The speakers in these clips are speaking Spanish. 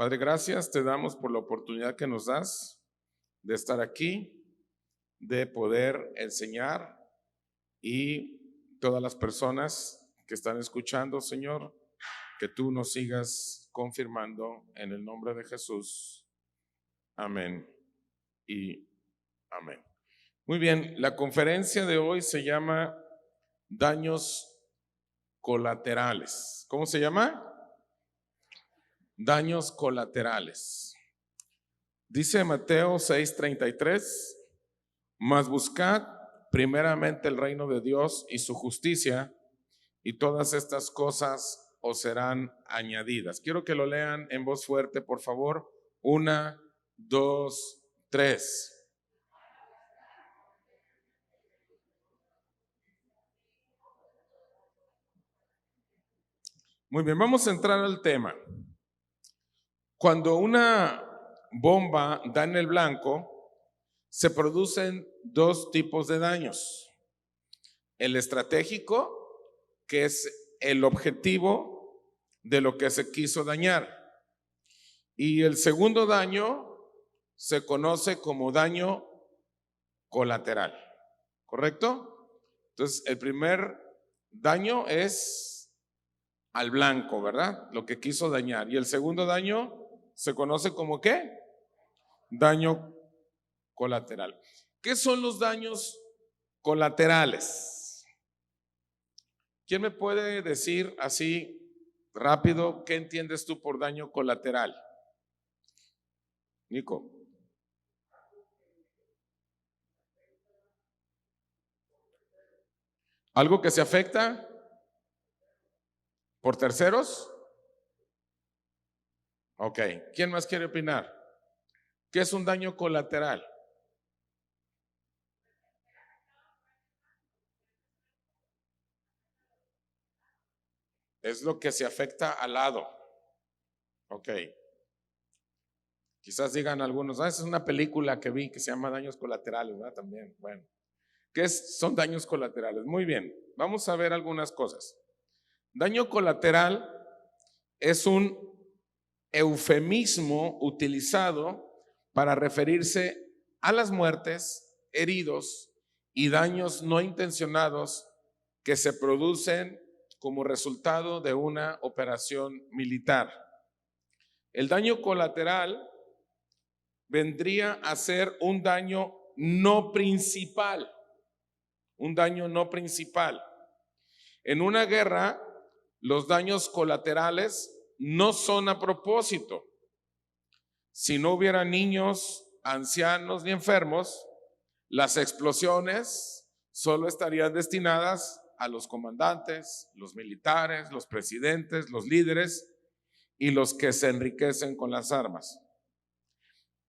Padre, gracias te damos por la oportunidad que nos das de estar aquí, de poder enseñar y todas las personas que están escuchando, Señor, que tú nos sigas confirmando en el nombre de Jesús. Amén y amén. Muy bien, la conferencia de hoy se llama Daños Colaterales. ¿Cómo se llama? Daños colaterales. Dice Mateo 6:33, mas buscad primeramente el reino de Dios y su justicia, y todas estas cosas os serán añadidas. Quiero que lo lean en voz fuerte, por favor. 1, 2, 3. Muy bien, vamos a entrar al tema. Cuando una bomba da en el blanco, se producen dos tipos de daños. El estratégico, que es el objetivo de lo que se quiso dañar. Y el segundo daño se conoce como daño colateral, ¿correcto? Entonces, el primer daño es al blanco, ¿verdad? Lo que quiso dañar. Y el segundo daño se conoce como ¿qué? Daño colateral. ¿Qué son los daños colaterales? ¿Quién me puede decir así rápido qué entiendes tú por daño colateral? Nico. ¿Algo que se afecta por terceros? Ok, ¿quién más quiere opinar? ¿Qué es un daño colateral? Es lo que se afecta al lado. Ok. Quizás digan algunos, esa es una película que vi que se llama Daños Colaterales, ¿verdad? También, bueno. Son daños colaterales? Muy bien, vamos a ver algunas cosas. Daño colateral es un eufemismo utilizado para referirse a las muertes, heridos y daños no intencionados que se producen como resultado de una operación militar. El daño colateral vendría a ser un daño no principal, un daño no principal. En una guerra, los daños colaterales no son a propósito. Si no hubiera niños, ancianos ni enfermos, las explosiones solo estarían destinadas a los comandantes, los militares, los presidentes, los líderes y los que se enriquecen con las armas.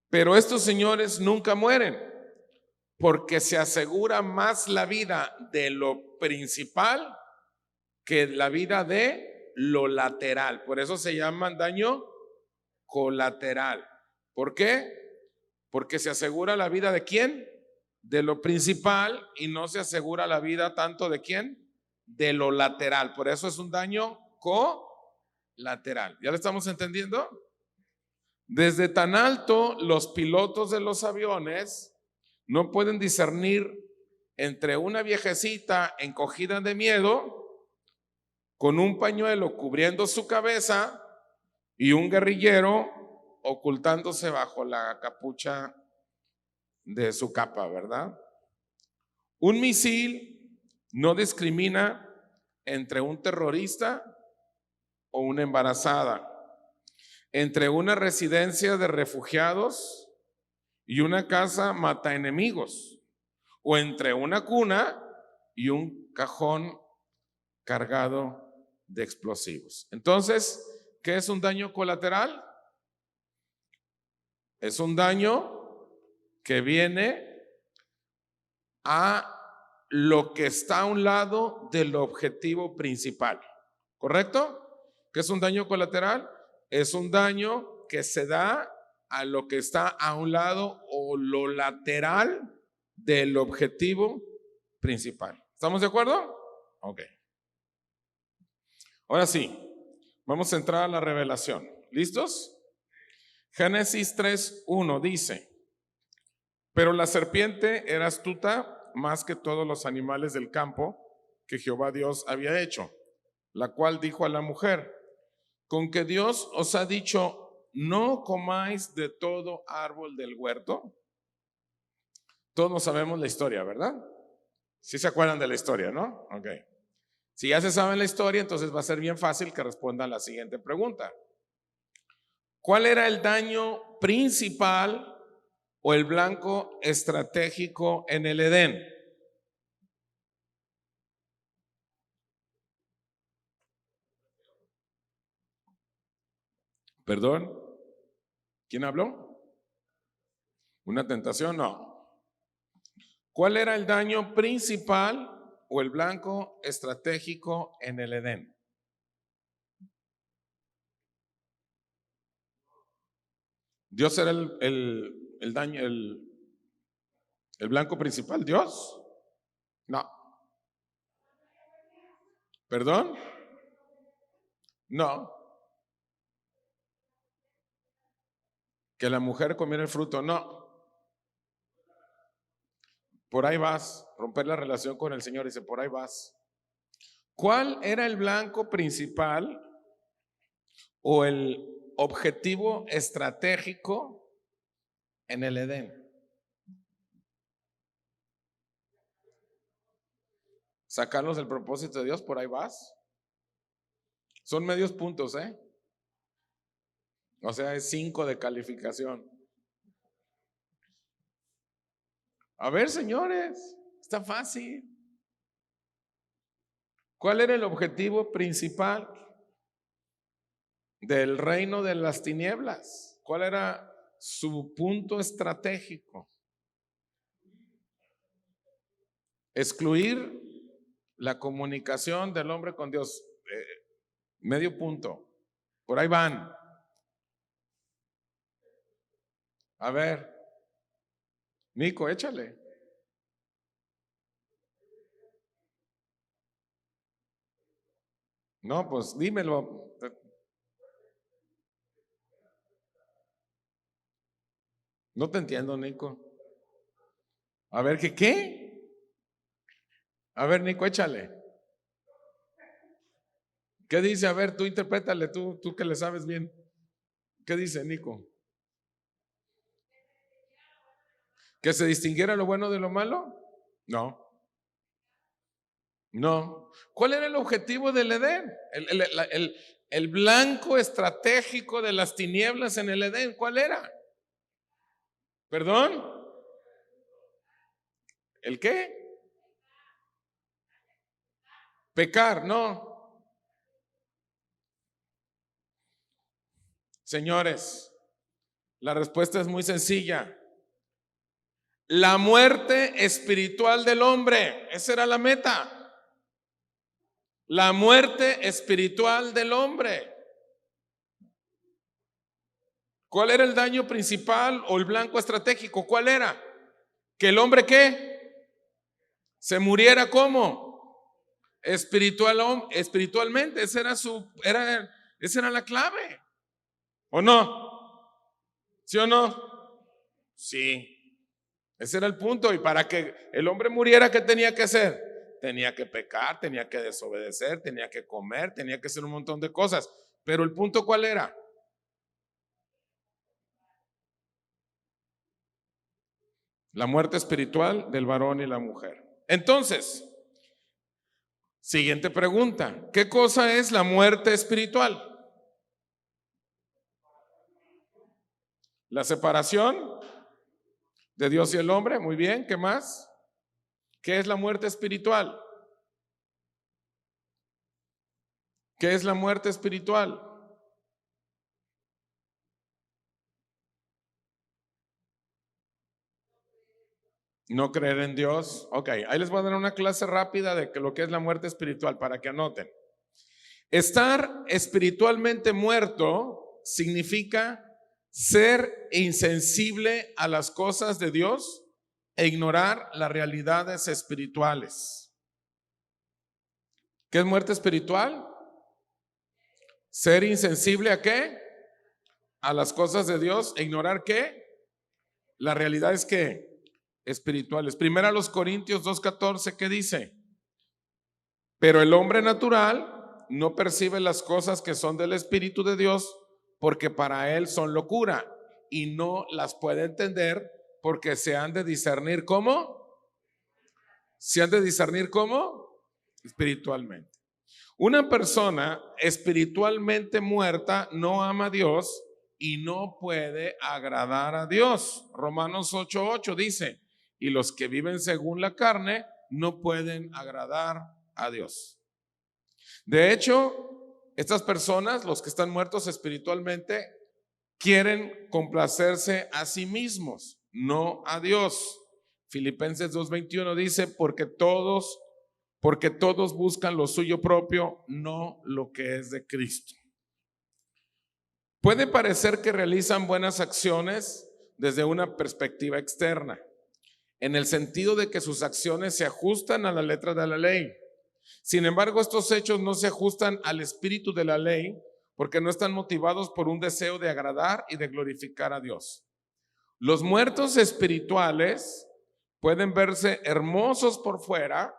Pero estos señores nunca mueren porque se asegura más la vida de lo principal que la vida de lo lateral. Por eso se llaman daño colateral. ¿Por qué? Porque se asegura la vida de quién? De lo principal, y no se asegura la vida tanto de quién? De lo lateral. Por eso es un daño colateral. ¿Ya lo estamos entendiendo? Desde tan alto, los pilotos de los aviones no pueden discernir entre una viejecita encogida de miedo con un pañuelo cubriendo su cabeza y un guerrillero ocultándose bajo la capucha de su capa, ¿verdad? Un misil no discrimina entre un terrorista o una embarazada, entre una residencia de refugiados y una casa mata enemigos, o entre una cuna y un cajón cargado de explosivos. Entonces, ¿qué es un daño colateral? Es un daño que viene a lo que está a un lado del objetivo principal, ¿correcto? ¿Qué es un daño colateral? Es un daño que se da a lo que está a un lado o lo lateral del objetivo principal. ¿Estamos de acuerdo? Ok. Ahora sí, vamos a entrar a la revelación. ¿Listos? Génesis 3:1 dice: pero la serpiente era astuta más que todos los animales del campo que Jehová Dios había hecho, la cual dijo a la mujer: con que Dios os ha dicho, no comáis de todo árbol del huerto. Todos sabemos la historia, ¿verdad? Sí se acuerdan de la historia, ¿no? Ok. Si ya se sabe la historia, entonces va a ser bien fácil que respondan la siguiente pregunta. ¿Cuál era el daño principal o el blanco estratégico en el Edén? ¿Perdón? ¿Quién habló? ¿Una tentación? No. ¿Cuál era el daño principal o el blanco estratégico en el Edén? ¿Dios era el daño, el blanco principal? ¿Dios? No. ¿Perdón? No. ¿Que la mujer comiera el fruto? No. Por ahí vas, romper la relación con el Señor, dice, por ahí vas. ¿Cuál era el blanco principal o el objetivo estratégico en el Edén? Sacarlos del propósito de Dios, por ahí vas. Son medios puntos, ¿eh? O sea, es 5 de calificación. A ver, señores, está fácil. ¿Cuál era el objetivo principal del reino de las tinieblas? ¿Cuál era su punto estratégico? Excluir la comunicación del hombre con Dios. Medio punto. Por ahí van. A ver, Nico, échale. No, pues dímelo. No te entiendo, Nico. A ver, ¿qué? A ver, Nico, échale. ¿Qué dice? A ver, tú interprétale, tú que le sabes bien. ¿Qué dice, Nico? ¿Que se distinguiera lo bueno de lo malo? No, no. ¿Cuál era el objetivo del Edén? El blanco estratégico de las tinieblas en el Edén, ¿cuál era? ¿Perdón? ¿El qué? Pecar, no. Señores, la respuesta es muy sencilla. La muerte espiritual del hombre, esa era la meta. La muerte espiritual del hombre. ¿Cuál era el daño principal o el blanco estratégico? ¿Cuál era? Que el hombre ¿qué? Se muriera ¿cómo? Espiritualmente. Esa era la clave. ¿O no? ¿Sí o no? Sí. Ese era el punto. Y para que el hombre muriera, ¿qué tenía que hacer? Tenía que pecar, tenía que desobedecer, tenía que comer, tenía que hacer un montón de cosas. Pero el punto ¿cuál era? La muerte espiritual del varón y la mujer. Entonces, siguiente pregunta. ¿Qué cosa es la muerte espiritual? La separación de Dios y el hombre. Muy bien, ¿qué más? ¿Qué es la muerte espiritual? ¿Qué es la muerte espiritual? No creer en Dios. Ok, ahí les voy a dar una clase rápida de lo que es la muerte espiritual para que anoten. Estar espiritualmente muerto significa ser insensible a las cosas de Dios e ignorar las realidades espirituales. ¿Qué es muerte espiritual? Ser insensible ¿a qué? a las cosas de Dios e ignorar ¿qué? La realidad es que espirituales. Primera a los Corintios 2:14, ¿qué dice? Pero el hombre natural no percibe las cosas que son del Espíritu de Dios porque para él son locura y no las puede entender porque se han de discernir ¿cómo? Se han de discernir ¿cómo? Espiritualmente. Una persona espiritualmente muerta no ama a Dios y no puede agradar a Dios. Romanos 8:8 dice, y los que viven según la carne no pueden agradar a Dios. De hecho, estas personas, los que están muertos espiritualmente, quieren complacerse a sí mismos, no a Dios. Filipenses 2:21 dice, porque todos buscan lo suyo propio, no lo que es de Cristo. Puede parecer que realizan buenas acciones desde una perspectiva externa, en el sentido de que sus acciones se ajustan a la letra de la ley. Sin embargo, estos hechos no se ajustan al espíritu de la ley porque no están motivados por un deseo de agradar y de glorificar a Dios. Los muertos espirituales pueden verse hermosos por fuera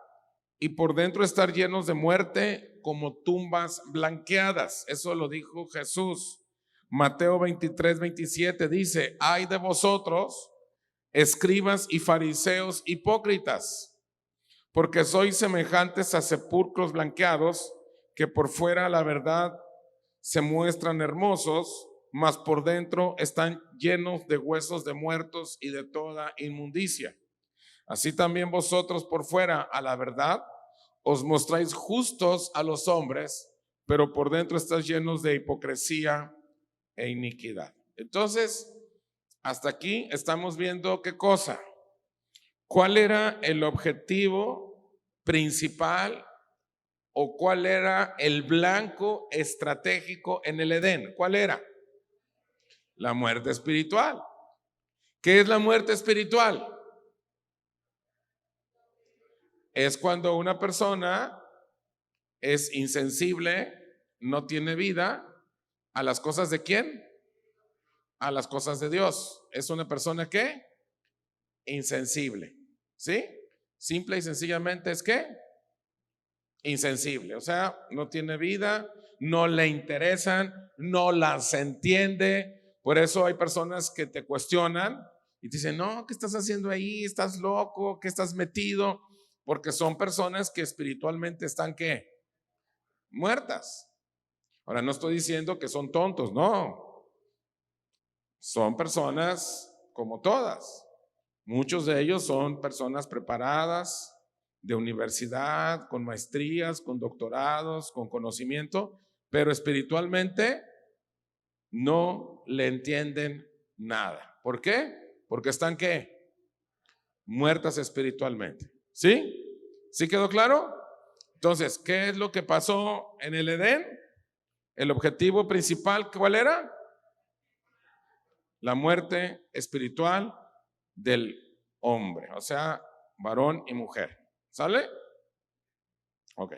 y por dentro estar llenos de muerte como tumbas blanqueadas. Eso lo dijo Jesús. Mateo 23:27 dice, ay de vosotros, escribas y fariseos hipócritas, porque sois semejantes a sepulcros blanqueados, que por fuera la verdad se muestran hermosos, mas por dentro están llenos de huesos de muertos y de toda inmundicia. Así también vosotros por fuera a la verdad os mostráis justos a los hombres, pero por dentro estáis llenos de hipocresía e iniquidad. Entonces, hasta aquí estamos viendo qué cosa. ¿Cuál era el objetivo principal o cuál era el blanco estratégico en el Edén? ¿Cuál era? La muerte espiritual. ¿Qué es la muerte espiritual? Es cuando una persona es insensible, no tiene vida a las cosas de ¿quién? A las cosas de Dios. Es una persona que insensible, ¿sí? Simple y sencillamente es que insensible, o sea, no tiene vida, no le interesan, no las entiende. Por eso hay personas que te cuestionan y te dicen, no, ¿qué estás haciendo ahí? ¿Estás loco? ¿Qué estás metido? Porque son personas que espiritualmente están ¿qué? Muertas. Ahora no estoy diciendo que son tontos, no. Son personas como todas. Muchos de ellos son personas preparadas de universidad, con maestrías, con doctorados, con conocimiento, pero espiritualmente no le entienden nada. ¿Por qué? Porque están ¿qué? Muertas espiritualmente. ¿Sí? ¿Sí quedó claro? Entonces, ¿qué es lo que pasó en el Edén? El objetivo principal, ¿cuál era? La muerte espiritual del hombre, o sea, varón y mujer. ¿Sale? Ok.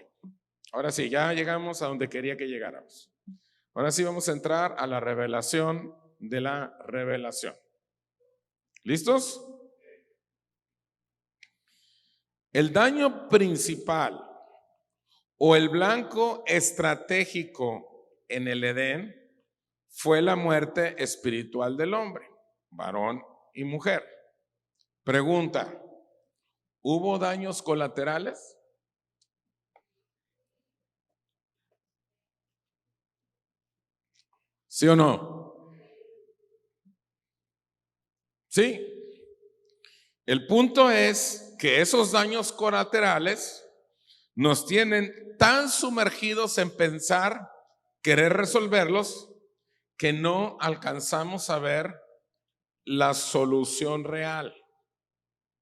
Ahora sí, ya llegamos a donde quería que llegáramos. Ahora sí vamos a entrar a la revelación de la revelación. ¿Listos? El daño principal o el blanco estratégico en el Edén fue la muerte espiritual del hombre, varón y mujer. Pregunta, ¿hubo daños colaterales? ¿Sí o no? Sí. El punto es que esos daños colaterales nos tienen tan sumergidos en pensar, querer resolverlos, que no alcanzamos a ver la solución real.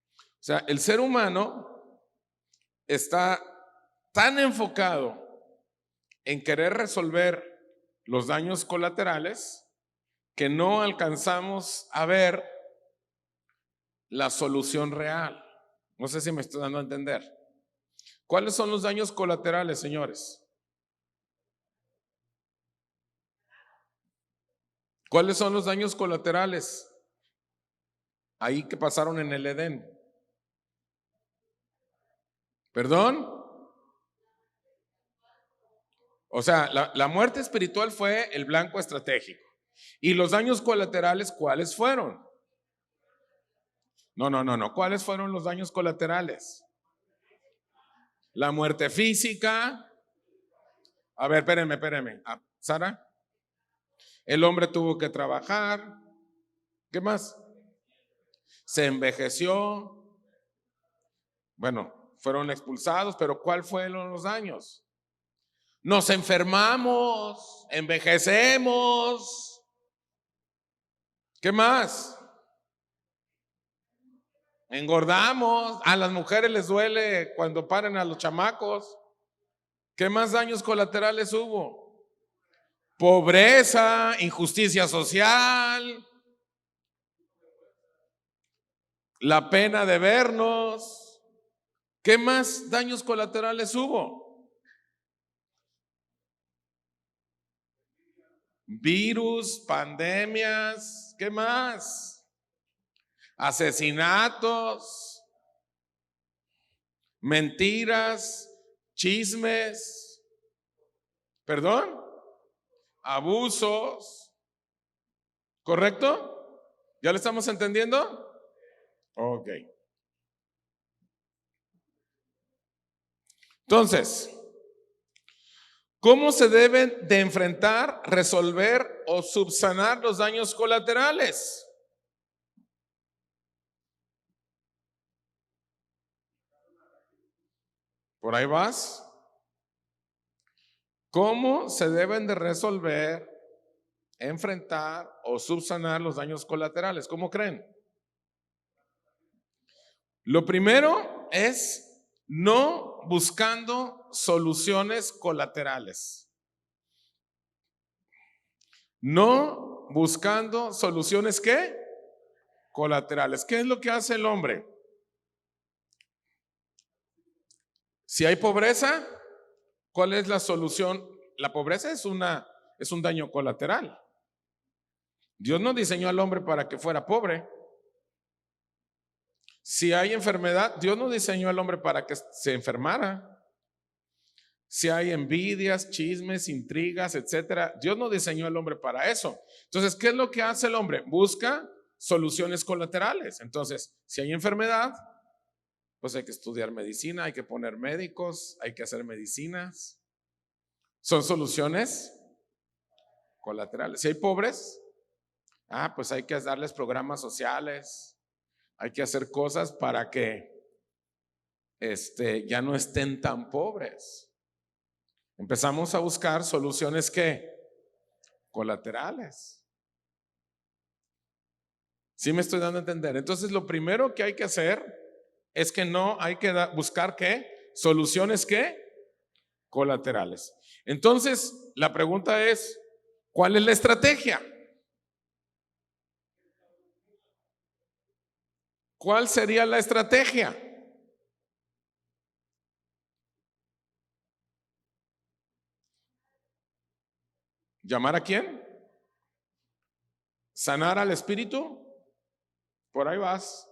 O sea, el ser humano está tan enfocado en querer resolver los daños colaterales que no alcanzamos a ver la solución real. No sé si me estoy dando a entender. ¿Cuáles son los daños colaterales, señores? ¿Cuáles son los daños colaterales ahí que pasaron en el Edén? ¿Perdón? O sea, la muerte espiritual fue el blanco estratégico. ¿Y los daños colaterales cuáles fueron? No. ¿Cuáles fueron los daños colaterales? La muerte física. A ver, espérenme. Sara, el hombre tuvo que trabajar. ¿Qué más? Se envejeció. Bueno, fueron expulsados, pero ¿cuál fueron los daños? Nos enfermamos, envejecemos. ¿Qué más? Engordamos. A las mujeres les duele cuando paren a los chamacos. ¿Qué más daños colaterales hubo? Pobreza, injusticia social, la pena de vernos. ¿Qué más daños colaterales hubo? Virus, pandemias, ¿qué más? Asesinatos, mentiras, chismes, ¿perdón? Abusos, ¿correcto? ¿Ya lo estamos entendiendo? Ok. Entonces, ¿cómo se deben de enfrentar, resolver o subsanar los daños colaterales? ¿Por ahí vas? ¿Cómo se deben de resolver, enfrentar o subsanar los daños colaterales? ¿Cómo creen? Lo primero es no buscando soluciones colaterales. No buscando soluciones ¿qué? Colaterales. ¿Qué es lo que hace el hombre? Si hay pobreza, ¿cuál es la solución? La pobreza es un daño colateral. Dios no diseñó al hombre para que fuera pobre. Si hay enfermedad, Dios no diseñó al hombre para que se enfermara. Si hay envidias, chismes, intrigas, etcétera, Dios no diseñó al hombre para eso. Entonces, ¿qué es lo que hace el hombre? Busca soluciones colaterales. Entonces, si hay enfermedad, pues hay que estudiar medicina, hay que poner médicos, hay que hacer medicinas. Son soluciones colaterales. Si hay pobres, pues hay que darles programas sociales, hay que hacer cosas para que ya no estén tan pobres. Empezamos a buscar soluciones ¿qué? Colaterales. ¿Sí me estoy dando a entender? Entonces lo primero que hay que hacer es que no hay que buscar ¿qué? Soluciones ¿qué? Colaterales. Entonces la pregunta es, ¿cuál es la estrategia? ¿Cuál sería la estrategia? ¿Llamar a quién? ¿Sanar al espíritu? Por ahí vas.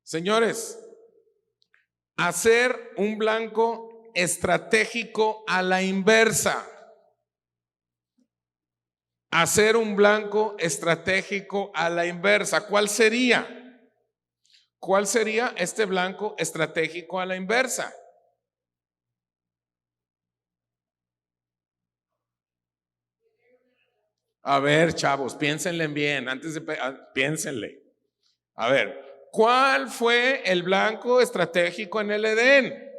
Señores, hacer un blanco estratégico a la inversa. Hacer un blanco estratégico a la inversa. ¿Cuál sería? ¿Cuál sería este blanco estratégico a la inversa? A ver, chavos, piénsenle bien, piénsenle. A ver, ¿cuál fue el blanco estratégico en el Edén?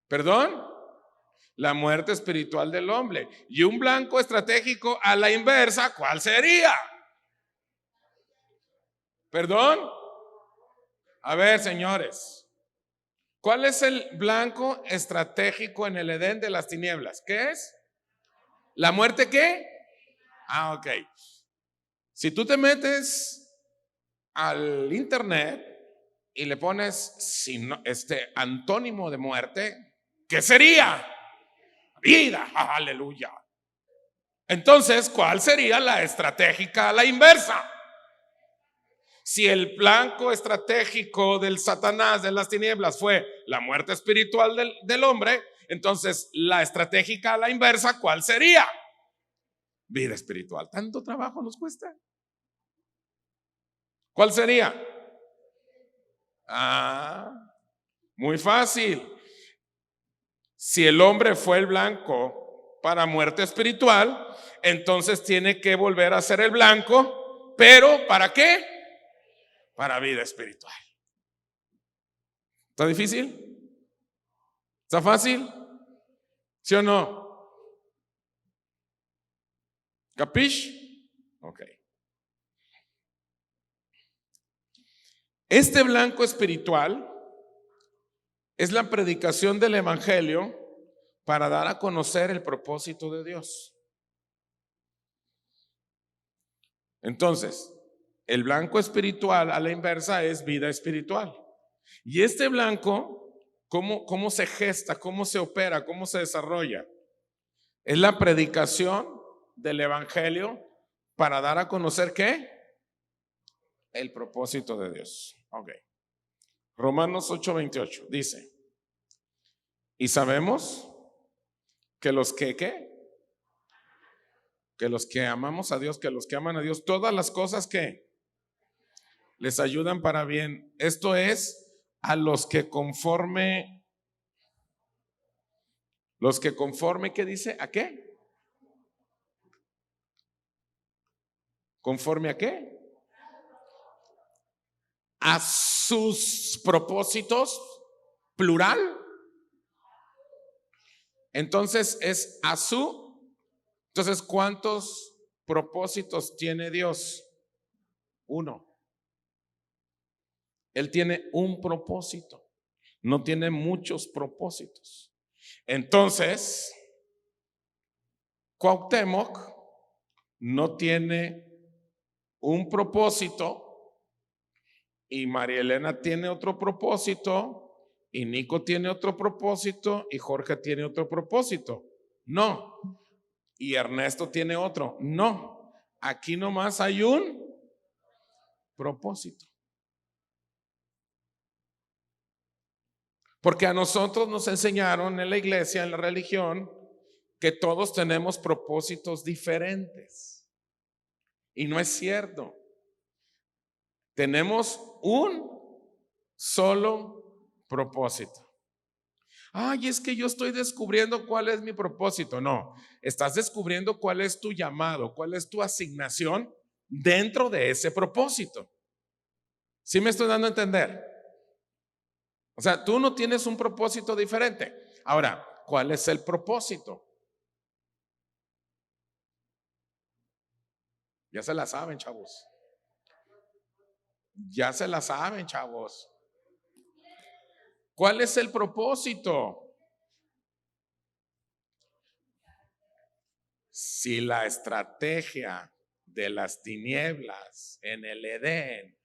¿Perdón? La muerte espiritual del hombre. Y un blanco estratégico a la inversa, ¿cuál sería? ¿Perdón? A ver, señores, ¿cuál es el blanco estratégico en el Edén de las tinieblas? ¿Qué es? ¿La muerte qué? Ok. Si tú te metes al internet y le pones antónimo de muerte, ¿qué sería? vida. Aleluya. Entonces, ¿cuál sería la estratégica a la inversa? Si el blanco estratégico del Satanás, de las tinieblas, fue la muerte espiritual del hombre, entonces la estratégica a la inversa, ¿cuál sería? Vida espiritual. ¿Tanto trabajo nos cuesta? ¿Cuál sería? Muy fácil. Si el hombre fue el blanco para muerte espiritual, entonces tiene que volver a ser el blanco, pero ¿para qué? Para vida espiritual. ¿Está difícil? ¿Está fácil? ¿Sí o no? ¿Capish? Ok. Este blanco espiritual es la predicación del evangelio para dar a conocer el propósito de Dios. Entonces, el blanco espiritual a la inversa es vida espiritual. Y este blanco, ¿cómo se gesta? ¿Cómo se opera? ¿Cómo se desarrolla? Es la predicación del evangelio para dar a conocer ¿qué? El propósito de Dios. Ok. Romanos 8:28 dice: y sabemos que los que ¿qué? Que los que amamos a Dios, que los que aman a Dios, todas las cosas que les ayudan para bien. Esto es a los que conforme, ¿qué dice? ¿A qué? ¿Conforme a qué? A sus propósitos, plural. Entonces es a su. Entonces, ¿cuántos propósitos tiene Dios? Uno. Él tiene un propósito, no tiene muchos propósitos. Entonces, Cuauhtémoc no tiene un propósito y María Elena tiene otro propósito y Nico tiene otro propósito y Jorge tiene otro propósito. No. Y Ernesto tiene otro. No. Aquí nomás hay un propósito. Porque a nosotros nos enseñaron en la iglesia, en la religión, que todos tenemos propósitos diferentes. Y no es cierto. Tenemos un solo propósito. Ay, es que yo estoy descubriendo cuál es mi propósito. No, estás descubriendo cuál es tu llamado, cuál es tu asignación dentro de ese propósito. ¿Sí me estoy dando a entender? O sea, tú no tienes un propósito diferente. Ahora, ¿cuál es el propósito? Ya se la saben, chavos. Ya se la saben, chavos. ¿Cuál es el propósito? Si la estrategia de las tinieblas en el Edén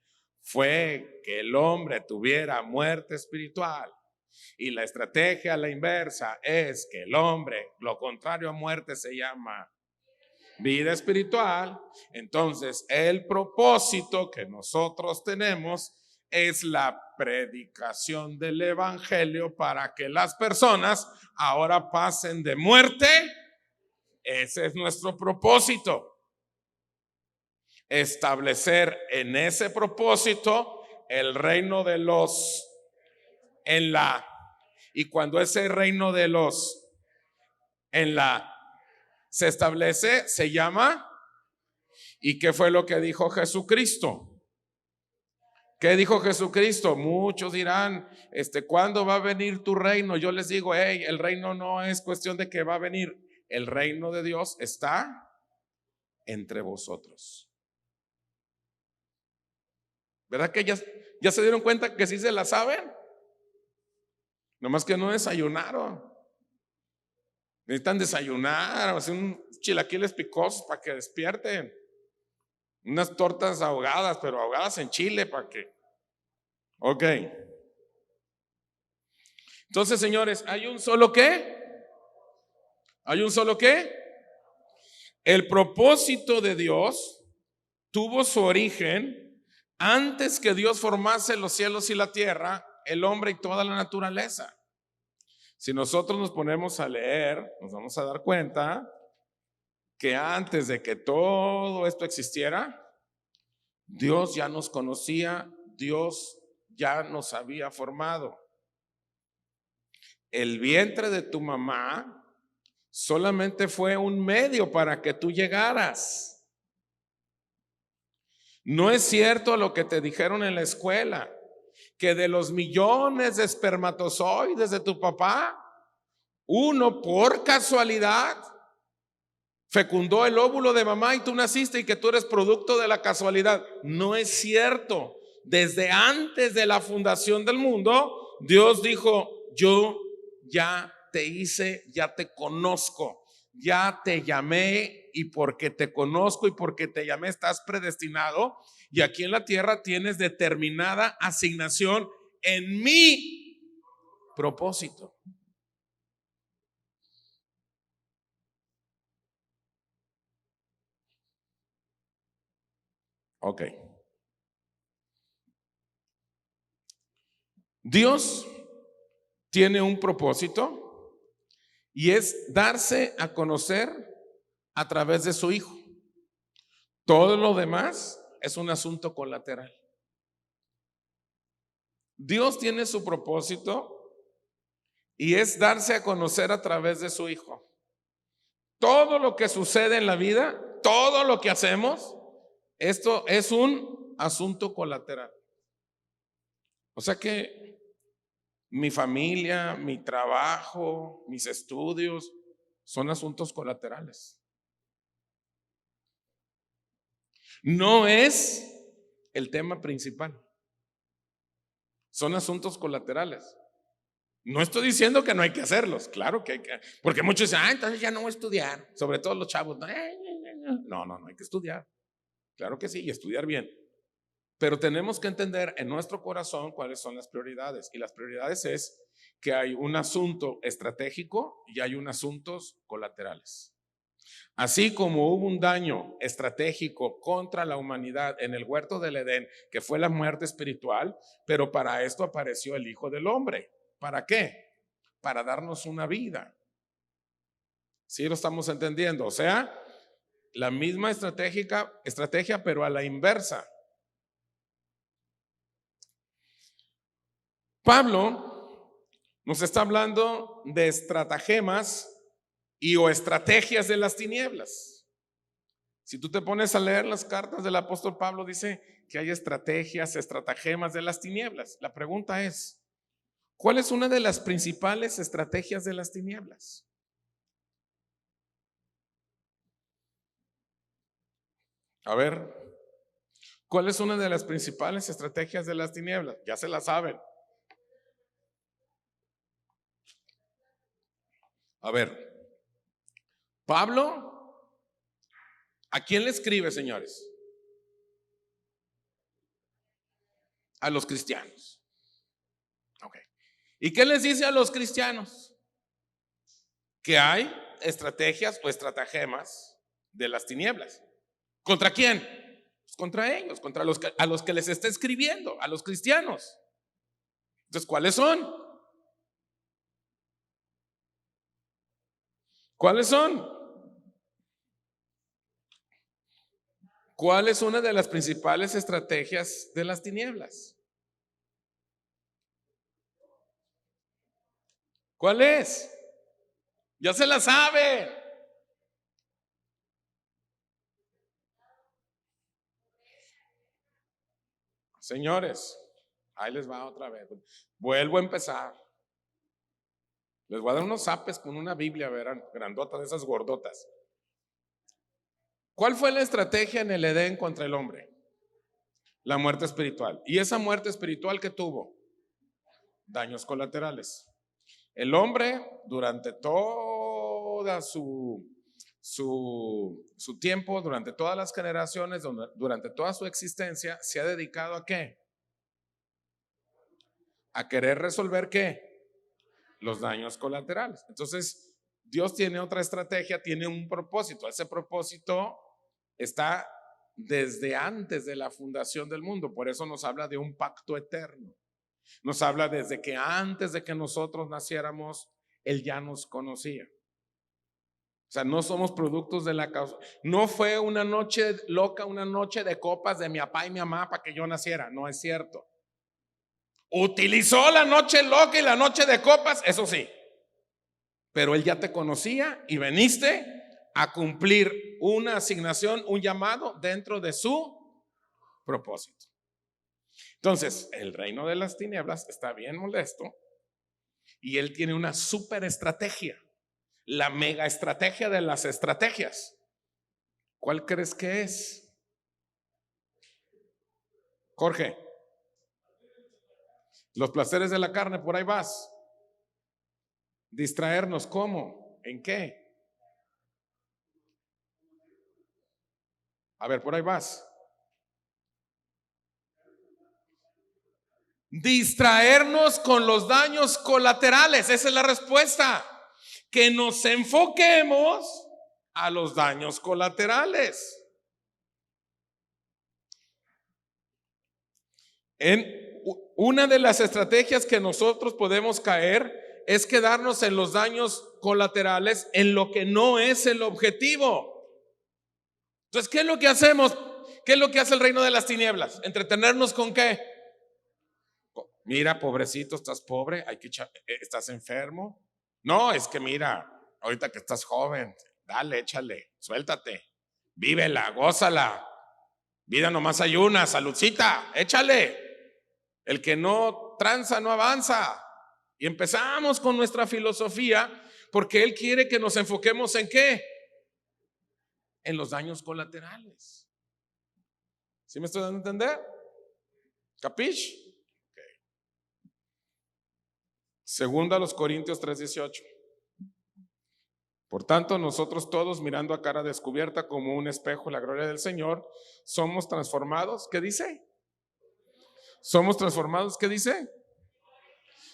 fue que el hombre tuviera muerte espiritual y la estrategia a la inversa es que el hombre, lo contrario a muerte se llama vida espiritual, entonces el propósito que nosotros tenemos es la predicación del evangelio para que las personas ahora pasen de muerte. Ese es nuestro propósito. Establecer en ese propósito el reino de los en la. Y cuando ese reino de los en la se establece, se llama. ¿Y qué fue lo que dijo Jesucristo? ¿Qué dijo Jesucristo? Muchos dirán, ¿cuándo va a venir tu reino? Yo les digo, hey, el reino no es cuestión de que va a venir. El reino de Dios está entre vosotros. ¿Verdad que ya se dieron cuenta que sí se la saben? Nomás que no desayunaron. Necesitan desayunar, hacer un chilaquiles picosos para que despierten. Unas tortas ahogadas, pero ahogadas en chile para que. Ok. Entonces, señores, hay un solo ¿qué? ¿Hay un solo qué? El propósito de Dios tuvo su origen antes que Dios formase los cielos y la tierra, el hombre y toda la naturaleza. Si nosotros nos ponemos a leer, nos vamos a dar cuenta que antes de que todo esto existiera, Dios ya nos conocía, Dios ya nos había formado. El vientre de tu mamá solamente fue un medio para que tú llegaras. No es cierto lo que te dijeron en la escuela, que de los millones de espermatozoides de tu papá, uno por casualidad fecundó el óvulo de mamá y tú naciste y que tú eres producto de la casualidad. No es cierto. Desde antes de la fundación del mundo, Dios dijo: yo ya te hice, ya te conozco, ya te llamé, y porque te conozco y porque te llamé estás predestinado, y aquí en la tierra tienes determinada asignación en mi propósito. Ok. Dios tiene un propósito y es darse a conocer a través de su Hijo. Todo lo demás es un asunto colateral. Dios tiene su propósito y es darse a conocer a través de su Hijo. Todo lo que sucede en la vida, todo lo que hacemos, esto es un asunto colateral. O sea que mi familia, mi trabajo, mis estudios son asuntos colaterales. No es el tema principal. Son asuntos colaterales. No estoy diciendo que no hay que hacerlos, claro que hay que, porque muchos dicen: entonces ya no voy a estudiar, sobre todo los chavos. No hay que estudiar. Claro que sí, y estudiar bien. Pero tenemos que entender en nuestro corazón cuáles son las prioridades. Y las prioridades es que hay un asunto estratégico y hay unos asuntos colaterales. Así como hubo un daño estratégico contra la humanidad en el huerto del Edén, que fue la muerte espiritual, pero para esto apareció el Hijo del Hombre. ¿Para qué? Para darnos una vida. ¿Sí lo estamos entendiendo? O sea, la misma estrategia, pero a la inversa. Pablo nos está hablando de estratagemas y o estrategias de las tinieblas. Si tú te pones a leer las cartas del apóstol Pablo, dice que hay estrategias, estratagemas de las tinieblas. La pregunta es: ¿cuál es una de las principales estrategias de las tinieblas? A ver, ¿cuál es una de las principales estrategias de las tinieblas? Ya se la saben. A ver, Pablo, ¿a quién le escribe, señores? A los cristianos. Ok. ¿Y qué les dice a los cristianos? Que hay estrategias o estratagemas de las tinieblas. ¿Contra quién? Pues contra ellos, contra a los que les está escribiendo, a los cristianos. Entonces, ¿cuáles son? ¿Cuáles son? ¿Cuál es una de las principales estrategias de las tinieblas? ¿Cuál es? Ya se la sabe. Señores, ahí les va otra vez. Vuelvo a empezar. Les voy a dar unos zapes con una Biblia, verán, grandota, de esas gordotas. ¿Cuál fue la estrategia en el Edén contra el hombre? La muerte espiritual. ¿Y esa muerte espiritual que tuvo? Daños colaterales. El hombre, durante toda su tiempo, durante todas las generaciones, durante toda su existencia, se ha dedicado ¿a qué? A querer resolver ¿qué? Los daños colaterales. Entonces, Dios tiene otra estrategia, tiene un propósito. Ese propósito está desde antes de la fundación del mundo. Por eso nos habla de un pacto eterno. Nos habla desde que antes de que nosotros naciéramos, Él ya nos conocía. O sea, no somos productos de la causa. No fue una noche loca, una noche de copas de mi papá y mi mamá para que yo naciera. No es cierto. Utilizó la noche loca y la noche de copas, eso sí. Pero Él ya te conocía y veniste a cumplir una asignación, un llamado dentro de su propósito. Entonces, el reino de las tinieblas está bien molesto y Él tiene una super estrategia. La mega estrategia de las estrategias. ¿Cuál crees que es? Jorge. Los placeres de la carne, por ahí vas. Distraernos, ¿cómo? ¿En qué? A ver, por ahí vas. Distraernos con los daños colaterales. Esa es la respuesta. Que nos enfoquemos a los daños colaterales. Una de las estrategias que nosotros podemos caer es quedarnos en los daños colaterales, en lo que no es el objetivo. Entonces, ¿qué es lo que hacemos? ¿Qué es lo que hace el reino de las tinieblas? ¿Entretenernos con qué? Mira, pobrecito, estás pobre, estás enfermo. No, es que mira, ahorita que estás joven, dale, échale, suéltate, vívela, gózala. Vida nomás hay una, saludcita, échale. El que no tranza no avanza. Y empezamos con nuestra filosofía porque Él quiere que nos enfoquemos ¿en qué? En los daños colaterales. ¿Sí me estoy dando a entender? ¿Capish? Segunda a los Corintios 3:18. Por tanto, nosotros todos, mirando a cara descubierta como un espejo la gloria del Señor, somos transformados. ¿Qué dice? Somos transformados. ¿Qué dice?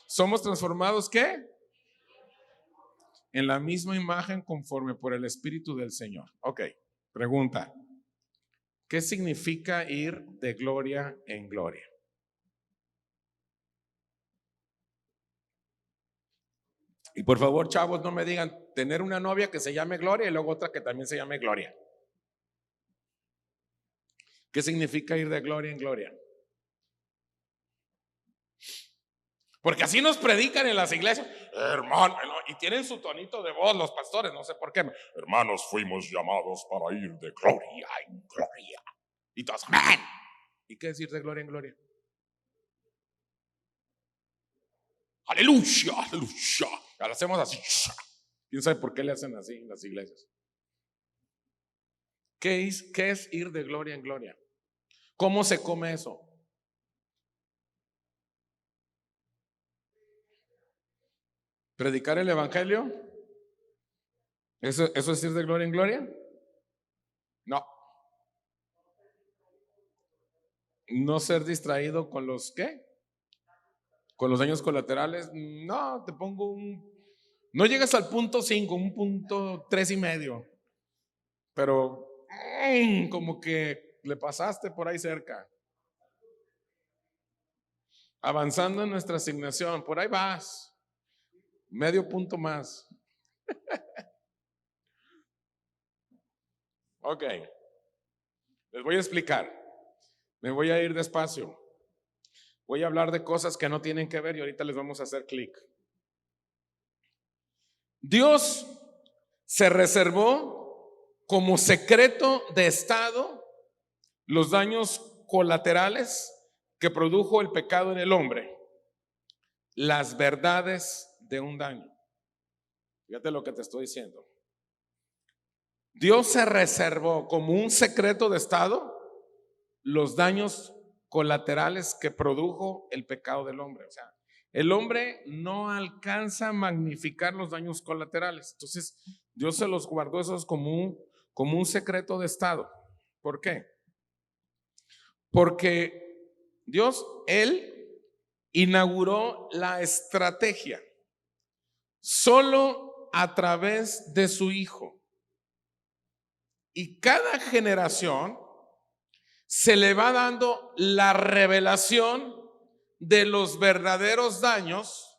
Somos transformados. ¿Qué? En la misma imagen conforme por el Espíritu del Señor. Ok, pregunta. ¿Qué significa ir de gloria en gloria? Y por favor, chavos, no me digan tener una novia que se llame Gloria y luego otra que también se llame Gloria. ¿Qué significa ir de gloria en gloria? Porque así nos predican en las iglesias, hermano, y tienen su tonito de voz los pastores, no sé por qué. Hermanos, fuimos llamados para ir de gloria en gloria. Y todos, amén. ¿Y qué es ir de gloria en gloria? Aleluya, aleluya. Lo hacemos así. ¿Quién sabe por qué le hacen así en las iglesias? ¿Qué es ir de gloria en gloria? ¿Cómo se come eso? ¿Predicar el evangelio? ¿Eso es ir de gloria en gloria? No. ¿No ser distraído con los qué? ¿Con los daños colaterales? No, te pongo no llegas al punto 5, un punto 3.5, pero como que le pasaste por ahí cerca. Avanzando en nuestra asignación, por ahí vas. Medio punto más. Ok, les voy a explicar. Me voy a ir despacio. Voy a hablar de cosas que no tienen que ver y ahorita les vamos a hacer clic. Dios se reservó como secreto de Estado los daños colaterales que produjo el pecado en el hombre, las verdades de un daño. Fíjate lo que te estoy diciendo. Dios se reservó como un secreto de Estado los daños colaterales que produjo el pecado del hombre. O sea, el hombre no alcanza a magnificar los daños colaterales. Entonces, Dios se los guardó esos como un secreto de Estado. ¿Por qué? Porque Dios, Él inauguró la estrategia. Solo a través de su Hijo. Y cada generación se le va dando la revelación de los verdaderos daños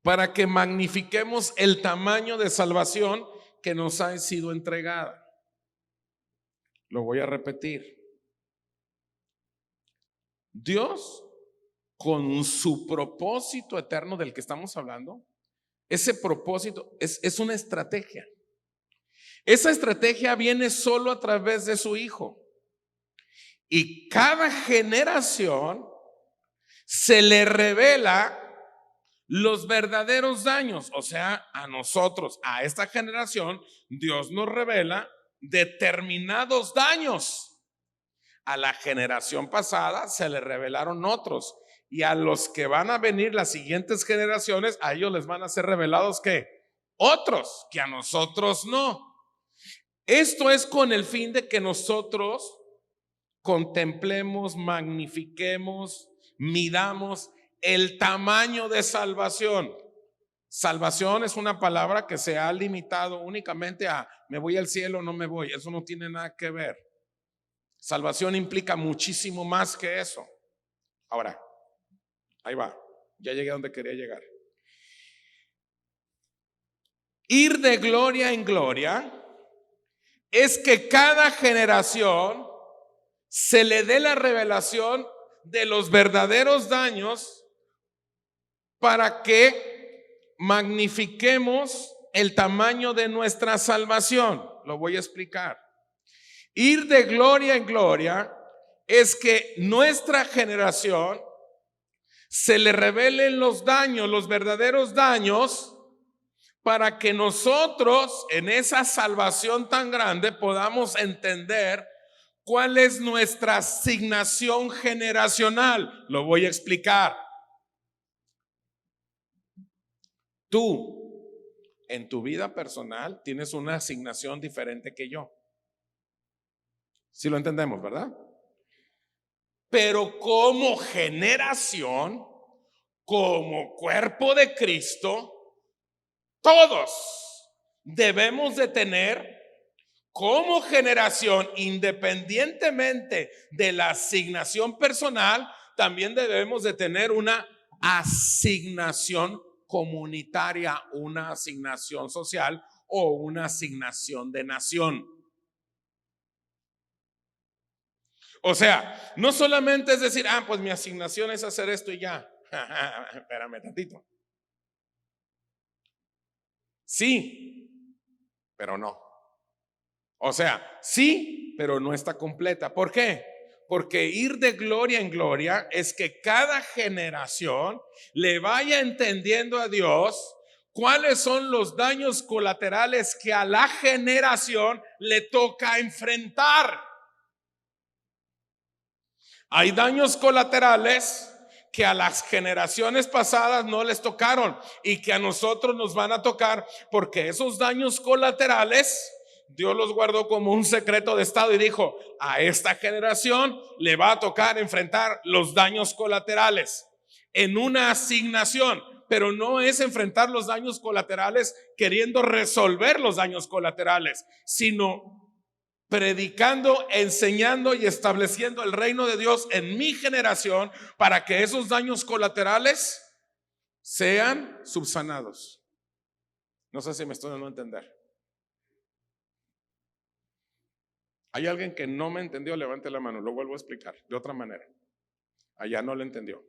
para que magnifiquemos el tamaño de salvación que nos ha sido entregada. Lo voy a repetir. Dios, con su propósito eterno del que estamos hablando, ese propósito es una estrategia. Esa estrategia viene solo a través de su Hijo. Y cada generación se le revela los verdaderos daños. O sea, a nosotros, a esta generación, Dios nos revela determinados daños. A la generación pasada se le revelaron otros. Y a los que van a venir las siguientes generaciones, a ellos les van a ser revelados ¿qué? Otros, que a nosotros no. Esto es con el fin de que nosotros contemplemos, magnifiquemos, midamos el tamaño de salvación. Salvación es una palabra que se ha limitado únicamente a me voy al cielo o no me voy. Eso no tiene nada que ver. Salvación implica muchísimo más que eso. Ahora, ahí va. Ya llegué a donde quería llegar. Ir de gloria en gloria es que cada generación se le dé la revelación de los verdaderos daños para que magnifiquemos el tamaño de nuestra salvación. Lo voy a explicar. Ir de gloria en gloria es que nuestra generación se le revelen los daños, los verdaderos daños, para que nosotros en esa salvación tan grande podamos entender cuál es nuestra asignación generacional. Lo voy a explicar. Tú, en tu vida personal, tienes una asignación diferente que yo. Sí lo entendemos, ¿verdad? Pero como generación, como cuerpo de Cristo, todos debemos de tener como generación, independientemente de la asignación personal, también debemos de tener una asignación comunitaria, una asignación social o una asignación de nación. O sea, no solamente es decir, pues mi asignación es hacer esto y ya. Espérame tantito. Sí, pero no. O sea, sí, pero no está completa. ¿Por qué? Porque ir de gloria en gloria es que cada generación le vaya entendiendo a Dios cuáles son los daños colaterales que a la generación le toca enfrentar. Hay daños colaterales que a las generaciones pasadas no les tocaron y que a nosotros nos van a tocar, porque esos daños colaterales Dios los guardó como un secreto de estado y dijo, a esta generación le va a tocar enfrentar los daños colaterales en una asignación, pero no es enfrentar los daños colaterales queriendo resolver los daños colaterales, sino predicando, enseñando y estableciendo el reino de Dios en mi generación para que esos daños colaterales sean subsanados. No sé si me estoy dando a entender. ¿Hay alguien que no me entendió? Levante la mano, lo vuelvo a explicar de otra manera. Allá no lo entendió.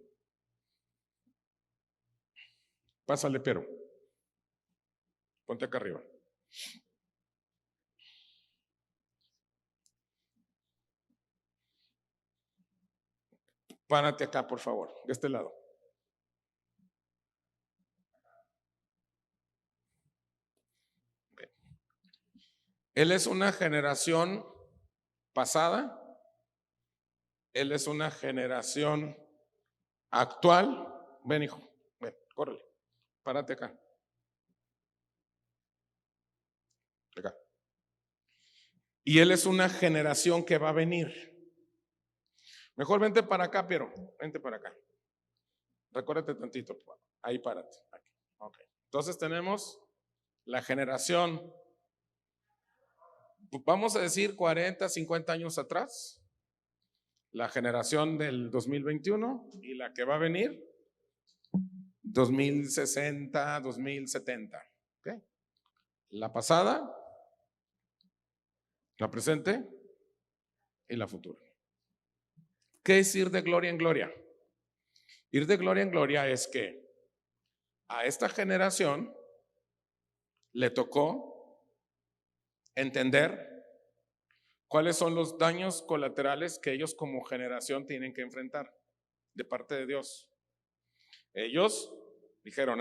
Pásale, Piero. Ponte acá arriba. Párate acá, por favor, de este lado. Él es una generación pasada. Él es una generación actual. Ven, hijo, ven, córrele. Párate acá. Acá. Y él es una generación que va a venir. Mejor vente para acá, Piero. Vente para acá. Recuérdate tantito. Ahí párate. Aquí. Okay. Entonces tenemos la generación, vamos a decir 40, 50 años atrás, la generación del 2021 y la que va a venir 2060, 2070. ¿Okay? La pasada, la presente y la futura. ¿Qué es ir de gloria en gloria? Ir de gloria en gloria es que a esta generación le tocó entender cuáles son los daños colaterales que ellos como generación tienen que enfrentar de parte de Dios. Ellos dijeron,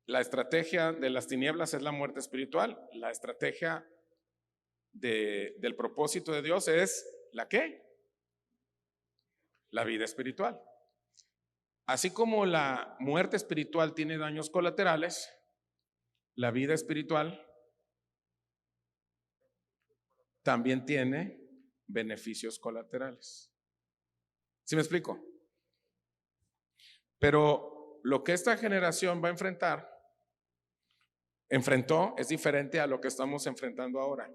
la estrategia de las tinieblas es la muerte espiritual. La estrategia del propósito de Dios es ¿la qué? La vida espiritual. Así como la muerte espiritual tiene daños colaterales, la vida espiritual también tiene beneficios colaterales. ¿Sí me explico? Pero lo que esta generación va a enfrentó, es diferente a lo que estamos enfrentando ahora.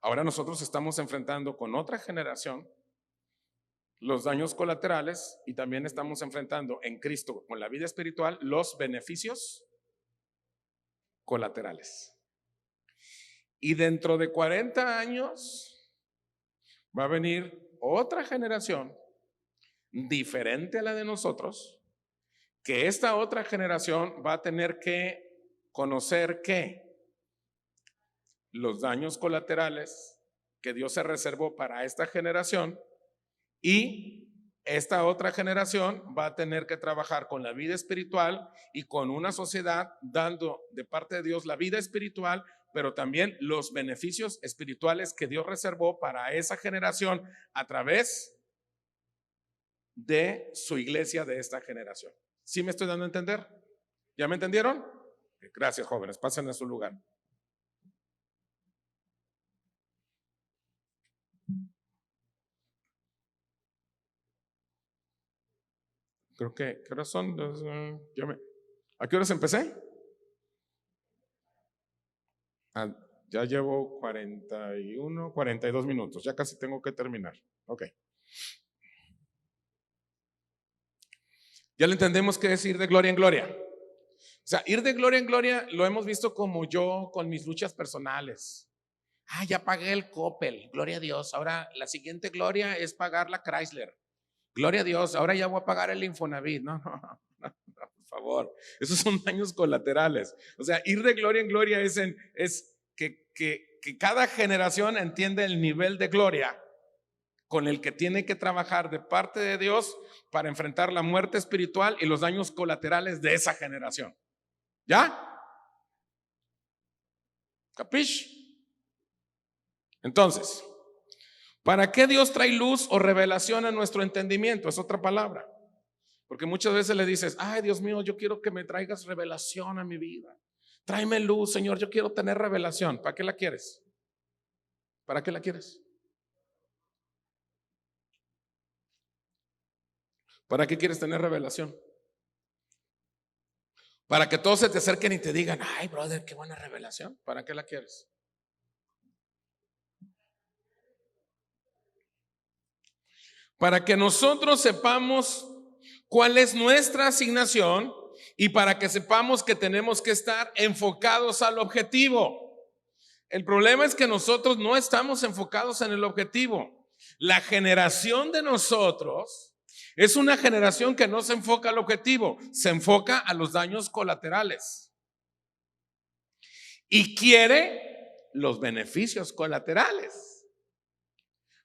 Ahora nosotros estamos enfrentando con otra generación los daños colaterales y también estamos enfrentando en Cristo con la vida espiritual los beneficios colaterales. Y dentro de 40 años va a venir otra generación diferente a la de nosotros, que esta otra generación va a tener que conocer que los daños colaterales que Dios se reservó para esta generación, y esta otra generación va a tener que trabajar con la vida espiritual y con una sociedad dando de parte de Dios la vida espiritual, pero también los beneficios espirituales que Dios reservó para esa generación a través de su iglesia de esta generación. ¿Sí me estoy dando a entender? ¿Ya me entendieron? Gracias, jóvenes, pasen a su lugar. Creo que, ¿qué horas son? ¿A qué horas empecé? Ya llevo 41, 42 minutos, ya casi tengo que terminar. Ok. Ya lo entendemos que es ir de gloria en gloria. O sea, ir de gloria en gloria lo hemos visto como yo con mis luchas personales. Ya pagué el Coppel, gloria a Dios. Ahora la siguiente gloria es pagar la Chrysler. Gloria a Dios, ahora ya voy a pagar el Infonavit. No, por favor. Esos son daños colaterales. O sea, ir de gloria en gloria es que cada generación entiende el nivel de gloria con el que tiene que trabajar de parte de Dios para enfrentar la muerte espiritual y los daños colaterales de esa generación. ¿Ya? ¿Capish? Entonces, ¿para qué Dios trae luz o revelación a nuestro entendimiento? Es otra palabra. Porque muchas veces le dices, ay Dios mío, yo quiero que me traigas revelación a mi vida. Tráeme luz, Señor, yo quiero tener revelación. ¿Para qué la quieres? ¿Para qué la quieres? ¿Para qué quieres tener revelación? Para que todos se te acerquen y te digan, ay brother, qué buena revelación. ¿Para qué la quieres? Para que nosotros sepamos cuál es nuestra asignación y para que sepamos que tenemos que estar enfocados al objetivo. El problema es que nosotros no estamos enfocados en el objetivo. La generación de nosotros es una generación que no se enfoca al objetivo, se enfoca a los daños colaterales y quiere los beneficios colaterales,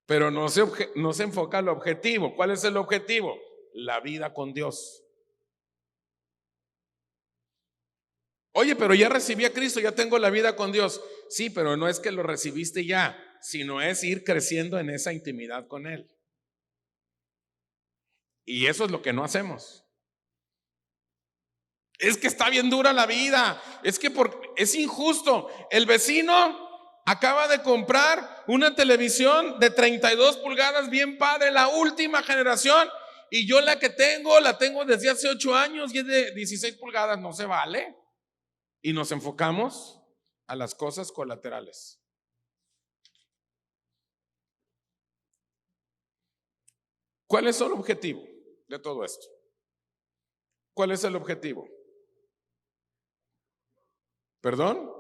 pero no se enfoca al objetivo. ¿Cuál es el objetivo? La vida con Dios. Oye, pero ya recibí a Cristo, ya tengo la vida con Dios. Sí, pero no es que lo recibiste ya, sino es ir creciendo en esa intimidad con Él. Y eso es lo que no hacemos. Es que está bien dura la vida, es que es injusto. El vecino acaba de comprar una televisión de 32 pulgadas bien padre, la última generación, y yo la que tengo, la tengo desde hace 8 años y es de 16 pulgadas, no se vale. Y nos enfocamos a las cosas colaterales. ¿Cuál es el objetivo de todo esto? ¿Cuál es el objetivo? ¿Perdón?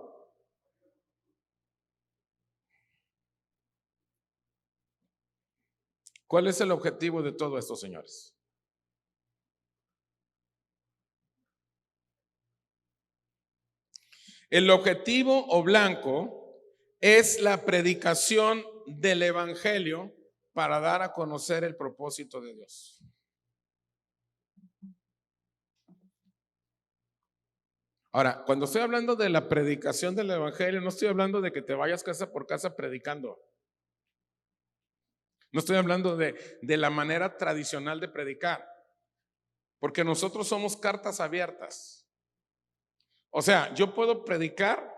¿Cuál es el objetivo de todo esto, señores? El objetivo o blanco es la predicación del evangelio para dar a conocer el propósito de Dios. Ahora, cuando estoy hablando de la predicación del evangelio, no estoy hablando de que te vayas casa por casa predicando. No estoy hablando de la manera tradicional de predicar, porque nosotros somos cartas abiertas. O sea, yo puedo predicar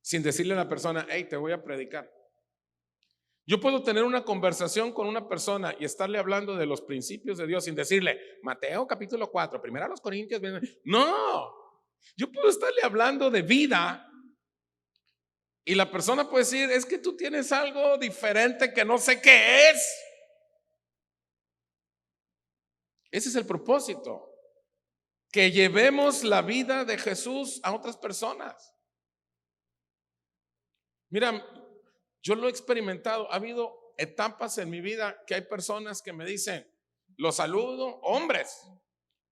sin decirle a la persona, hey, te voy a predicar. Yo puedo tener una conversación con una persona y estarle hablando de los principios de Dios sin decirle, Mateo capítulo 4, primero a los Corintios. No, yo puedo estarle hablando de vida y la persona puede decir, es que tú tienes algo diferente que no sé qué es. Ese es el propósito, que llevemos la vida de Jesús a otras personas. Mira, yo lo he experimentado. Ha habido etapas en mi vida que hay personas que me dicen, los saludo, hombres,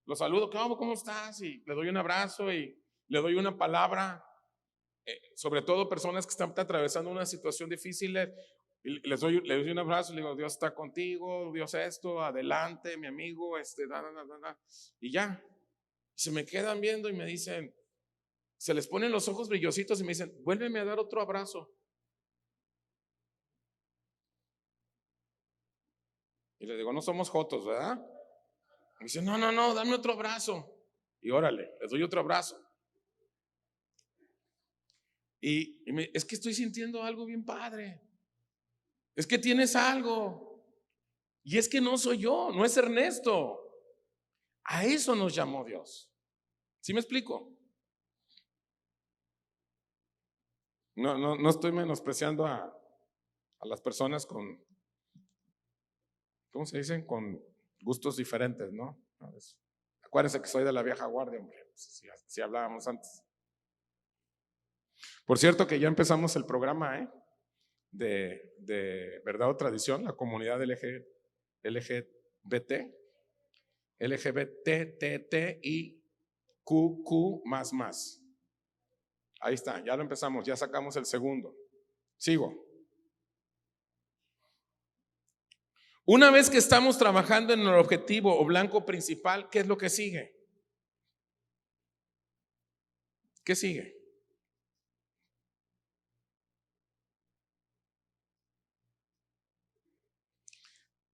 los saludo, ¿cómo estás? Y le doy un abrazo y le doy una palabra, sobre todo personas que están atravesando una situación difícil. Les doy un abrazo y le digo, Dios está contigo, Dios esto, adelante, mi amigo, y ya. Se me quedan viendo y me dicen, se les ponen los ojos brillositos y me dicen, vuélveme a dar otro abrazo. Y le digo, no somos jotos, ¿verdad? Me dice, no, dame otro abrazo. Y órale, les doy otro abrazo. Es que estoy sintiendo algo bien padre. Es que tienes algo. Y es que no soy yo, no es Ernesto. A eso nos llamó Dios. ¿Sí me explico? No estoy menospreciando a las personas con, ¿cómo se dicen? Con gustos diferentes, ¿no? Acuérdense que soy de la vieja guardia, hombre. Si hablábamos antes. Por cierto que ya empezamos el programa de Verdad o Tradición, la comunidad LGBT, LGBTTIQQ++. Ahí está, ya lo empezamos, ya sacamos el segundo. Sigo. Una vez que estamos trabajando en el objetivo o blanco principal, ¿qué es lo que sigue? ¿Qué sigue?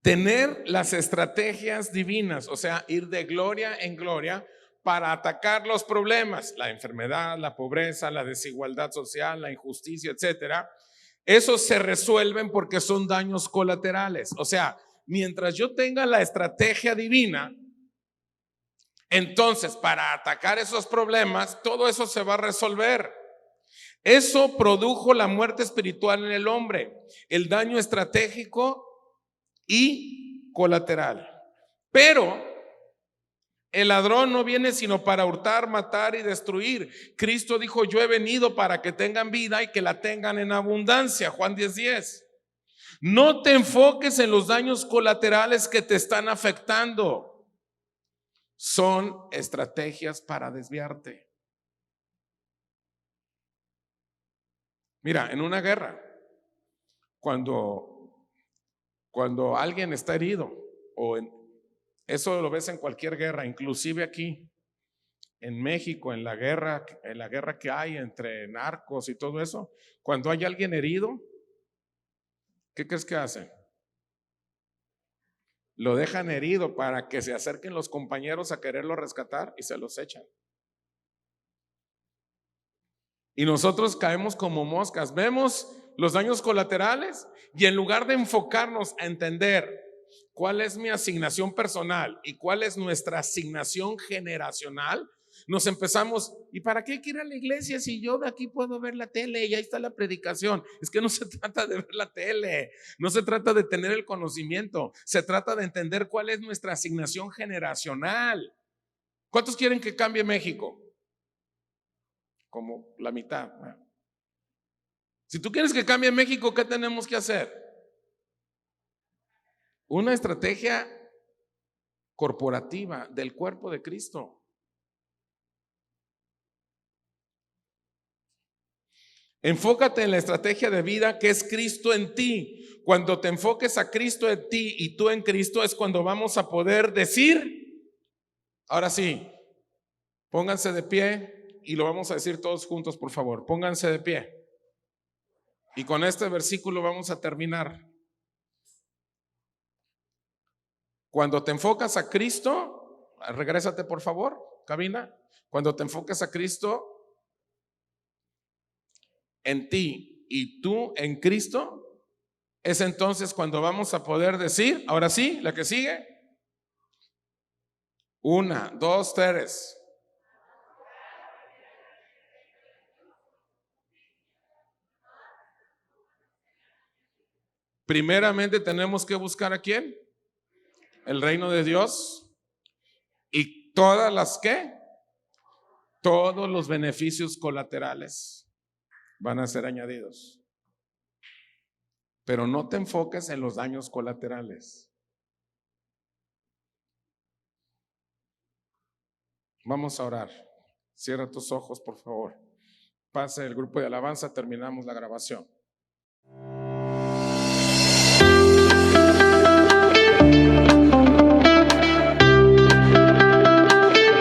Tener las estrategias divinas, o sea, ir de gloria en gloria para atacar los problemas, la enfermedad, la pobreza, la desigualdad social, la injusticia, etcétera. Esos se resuelven porque son daños colaterales. O sea, mientras yo tenga la estrategia divina, entonces para atacar esos problemas, todo eso se va a resolver. Eso produjo la muerte espiritual en el hombre, el daño estratégico y colateral. Pero el ladrón no viene sino para hurtar, matar y destruir. Cristo dijo, yo he venido para que tengan vida y que la tengan en abundancia. Juan 10:10. No te enfoques en los daños colaterales que te están afectando. Son estrategias para desviarte. Mira, en una guerra, cuando alguien está herido, eso lo ves en cualquier guerra, inclusive aquí en México, en la guerra que hay entre narcos y todo eso, cuando hay alguien herido, ¿qué crees que hacen? Lo dejan herido para que se acerquen los compañeros a quererlo rescatar y se los echan. Y nosotros caemos como moscas, vemos los daños colaterales y en lugar de enfocarnos a entender cuál es mi asignación personal y cuál es nuestra asignación generacional, nos empezamos, ¿y para qué hay que ir a la iglesia si yo de aquí puedo ver la tele y ahí está la predicación? Es que no se trata de ver la tele, no se trata de tener el conocimiento, se trata de entender cuál es nuestra asignación generacional. ¿Cuántos quieren que cambie México? Como la mitad. Si tú quieres que cambie México, ¿qué tenemos que hacer? Una estrategia corporativa del cuerpo de Cristo. Enfócate en la estrategia de vida que es Cristo en ti. Cuando te enfoques a Cristo en ti y tú en Cristo es cuando vamos a poder decir, ahora sí, pónganse de pie y lo vamos a decir todos juntos, por favor, pónganse de pie. Y con este versículo vamos a terminar. Cuando te enfocas a Cristo, regrésate por favor, cabina. Cuando te enfocas a Cristo en ti y tú en Cristo, es entonces cuando vamos a poder decir, ahora sí, la que sigue. 1, 2, 3. Primeramente tenemos que buscar ¿a quién? El reino de Dios. Y todas las ¿qué? Todos los beneficios colaterales van a ser añadidos. Pero no te enfoques en los daños colaterales. Vamos a orar. Cierra tus ojos, por favor. Pase el grupo de alabanza, terminamos la grabación.